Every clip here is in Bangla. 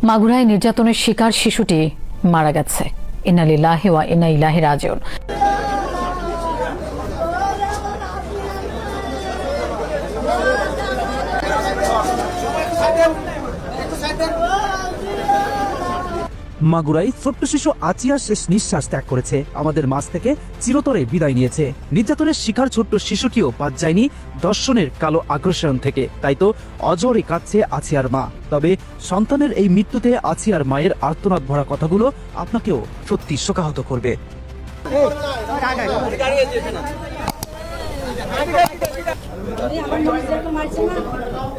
মাগুরায় নির্যাতনের শিকার শিশুটি মারা গেছে। ইন্না লিল্লাহি ওয়া ইন্না ইলাইহি রাজিউন। মাগুরায় ছোট্ট শিশু আচিয়া শেষ নিঃশ্বাস ত্যাগ করেছে, আমাদের মাঝ থেকে চিরতরে বিদায় নিয়েছে। নির্যাতনের শিকার ছোট্ট শিশুটিও বাদ যায়নি দর্শনের কালো আগ্রাসন থেকে। তাই তো অজরে কাঁদছে আচিয়ার মা। তবে সন্তানের এই মৃত্যুতে আচিয়ার মায়ের আর্তনাদ ভরা কথাগুলো আপনাকেও সত্যি শোকাহত করবে। আমার মনে যেরকম মারছে না,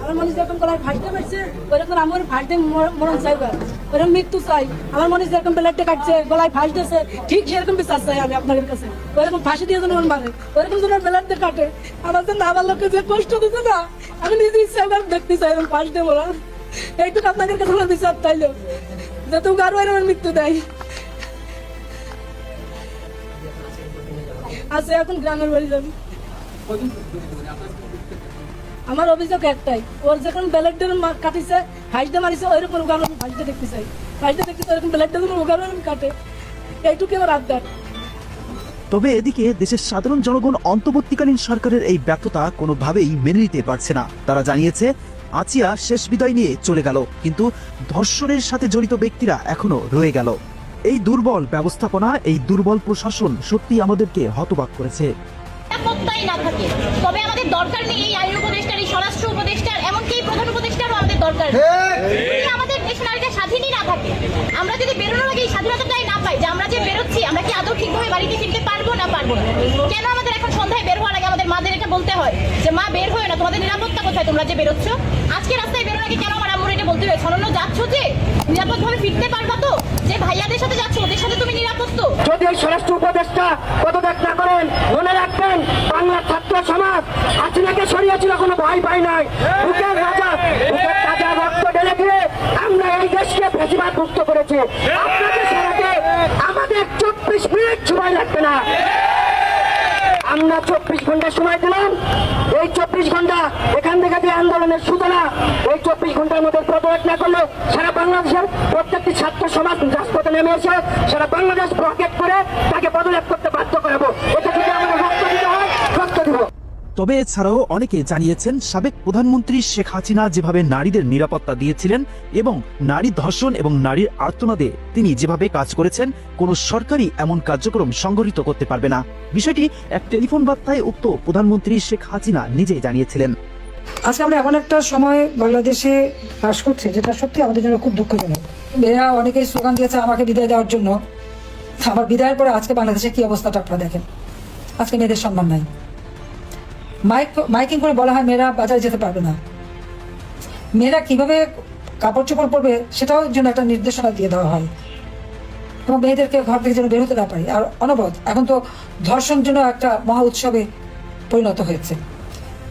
আমার মনে যেরকম গলায় ফাটতে মারছে, ওইরকম আমার ফাটতে মরণ চাইবে, ওইরকম মৃত্যু চাই। আমার মনে যেরকম ব্লেডটা কাটছে, গলায় ফাটতেছে, ঠিক সেরকম বিচার চাই আমি আপনাদের কাছে। ওইরকম ফাঁসি দিয়ে যেন মারে, ওইরকম যেন ব্লেডটা কাটে। আমার জন্য আমার লোককে যে কষ্ট দিচ্ছে না, আমি নিজে ইচ্ছা দেখতে চাই এরকম ফাঁস দিয়ে বলা। এইটুকু আপনাদের কাছে বিচার চাইলো, যাতে আরো এরকম মৃত্যু দেয়। আছে এখন গ্রামের বাড়ি যাবি। আমার অভিযোগ একটাই, ওর যখন ব্যালেটটা কাটিছে, ফাইসটা মারিছে, ওইরকম ওখানে আমি ফাইসটা দেখতে চাই। ফাইসটা দেখতে চাই, ওইরকম ব্যালেটটা যখন ওখানে আমি কাটে, এইটুকু আমার আবদার। তবে এদিকে দেশের সাধারণ জনগণ অন্তর্বর্তীকালীন সরকারের এই ব্যর্থতা কোনোভাবেই মেনে নিতে পারছে না। তারা জানিয়েছে আচিয়া শেষ বিদায় নিয়ে চলে গেল, কিন্তু ধর্ষণের সাথে জড়িত ব্যক্তিরা এখনো রয়ে গেল। এই দুর্বল ব্যবস্থাপনা, এই দুর্বল প্রশাসন সত্যি আমাদেরকে হতবাক করেছে। নিরাপত্তাই না থাকে, তবে আমাদের দরকার নেই এই আইন উপদেষ্টার, এই স্বরাষ্ট্র উপদেষ্টার, এমনকি এই প্রধান উপদেষ্টারও আমাদের দরকার নেই। আমাদের দেশ নারীরা স্বাধীনই না থাকে, আমরা যদি বেরোনোর আগে এই স্বাধীনতাটাই না পাই যে আমরা যে বেরোচ্ছি, আমরা কি আদৌ ঠিকভাবে বাড়িতে ফিরতে পারবো না পারবো না। কেন আমাদের এখন সন্ধ্যায় বের হওয়ার আগে আমাদের মাদের এটা বলতে হয় যে মা বের হয়ে না, তোমাদের নিরাপত্তা কোথায়, তোমরা যে বেরোচ্ছ। আজকে রাস্তায় বেরোনোর আগে কেন আমার আম্মুর এটা বলতে হয়, ছন্ন যাচ্ছ যে নিরাপদভাবে ফিরতে পারবা তো, যে ভাইয়াদের সাথে যাচ্ছ ওদের সাথে তুমি নিরাপদ তো। যদি এই স্বরাষ্ট্র উপদেষ্টা পদত্যাগ না করেন, মনে রাখবেন বাংলার ছাত্র সমাজ হাসিনাকে সরিয়েছিল, কোনো ভয় পাই নাই। বুকের রাজা, বুকের তাজা রক্ত ঢেলে দিয়ে আমরা এই দেশকে ফেসিবাদ মুক্ত করেছি। আপনাদের সরাতে আমাদের 24 মিনিট সময় লাগবে না। আমরা 24 ঘন্টা সময় দিলাম। এই 24 ঘন্টা এখান থেকে যে আন্দোলনের সূচনা, এই 24 ঘন্টার মধ্যে পদত্যাগ না করলে সারা বাংলাদেশের প্রত্যেকটি ছাত্র সমাজ রাজপথে নেমে এসে সারা বাংলাদেশ ব্লকেট করে তাকে পদত্যাগ করতে বাধ্য করাবো। এটা যদি আমাদের রক্ত দিতে হয়, রক্ত দিব। তবে এছাড়াও অনেকে জানিয়েছেন সাবেক প্রধানমন্ত্রী শেখ হাসিনা যেভাবে নারীদের নিরাপত্তা দিয়েছিলেন এবং নারী ধর্ষণ এবং নারীর আর্তনাদে তিনি যেভাবে কাজ করেছেন, কোন সরকারই এমন কার্যক্রম সংগঠিত করতে পারবে না। বিষয়টি এক টেলিফোন বার্তায় উক্ত প্রধানমন্ত্রী শেখ হাসিনা নিজেই জানিয়েছিলেন। আজকে আমরা এমন একটা সময় বাংলাদেশে বাস করছি যেটা সত্যি আমাদের জন্য খুব দুঃখজনক। মেয়েরা অনেকেই স্লোগান দিয়েছে আমাকে বিদায় দেওয়ার জন্য। আমার বিদায়ের পরে আজকে বাংলাদেশে কি অবস্থাটা আপনারা দেখেন। আজকে মেয়েদের সম্মান নাই। মাইকিং করে বলা হয় মেয়েরা বাজারে যেতে পারবে না, মেয়েরা কিভাবে কাপড় চোপড় পরবে সেটাও জন্য একটা নির্দেশনা দিয়ে দেওয়া হয়, এবং মেয়েদেরকে ঘর থেকে যেন বের হতে না পারি। আর অনবরত এখন তো ধর্ষণ জন্য একটা মহা উৎসবে পরিণত হয়েছে।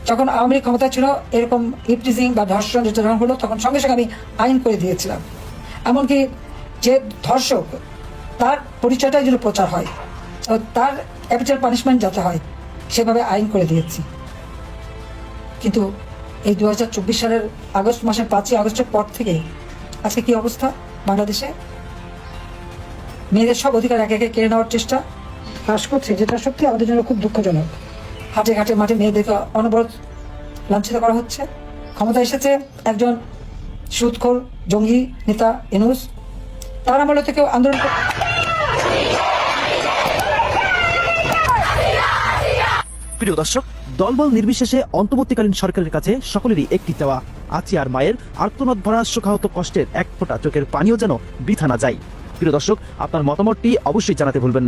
যখন আওয়ামী লীগ ক্ষমতা ছিল, এরকম ইপটিজিং বা ধর্ষণ যেটা যখন হলো, তখন সঙ্গে সঙ্গে আমি আইন করে দিয়েছিলাম। এমনকি যে ধর্ষক তার পরিচয়টাই যেন প্রচার হয়, তার ক্যাপিটাল পানিশমেন্ট যাতে হয়, সেভাবে আইন করে দিয়েছি। কিন্তু এই 2024 সালের আগস্ট মাসের 5ই আগস্টের পর থেকে আজকে কি অবস্থা বাংলাদেশে? মেয়েদের সব অধিকার একে একে কেড়ে নেওয়ার চেষ্টা হ্রাস করছে, যেটা সত্যি আমাদের জন্য খুব দুঃখজনক। হাটে ঘাটে মাঠে মেয়েদেরকে অনবরত লাঞ্ছিত করা হচ্ছে। ক্ষমতা এসেছে একজন সুদখোর জঙ্গি নেতা ইউনূস, তার আমলে থেকেও আন্দোলন। প্রিয় দর্শক, দলবল নির্বিশেষে অন্তর্বর্তীকালীন সরকারের কাছে সকলেরই একটি চাওয়া, আচিয়ার মায়ের আর্তনাদ ভরা শোকাহত কষ্টের এক ফোঁটা চোখের পানিও যেন বৃথা না যায়। প্রিয় দর্শক, আপনার মতামতটি অবশ্যই জানাতে ভুলবেন না।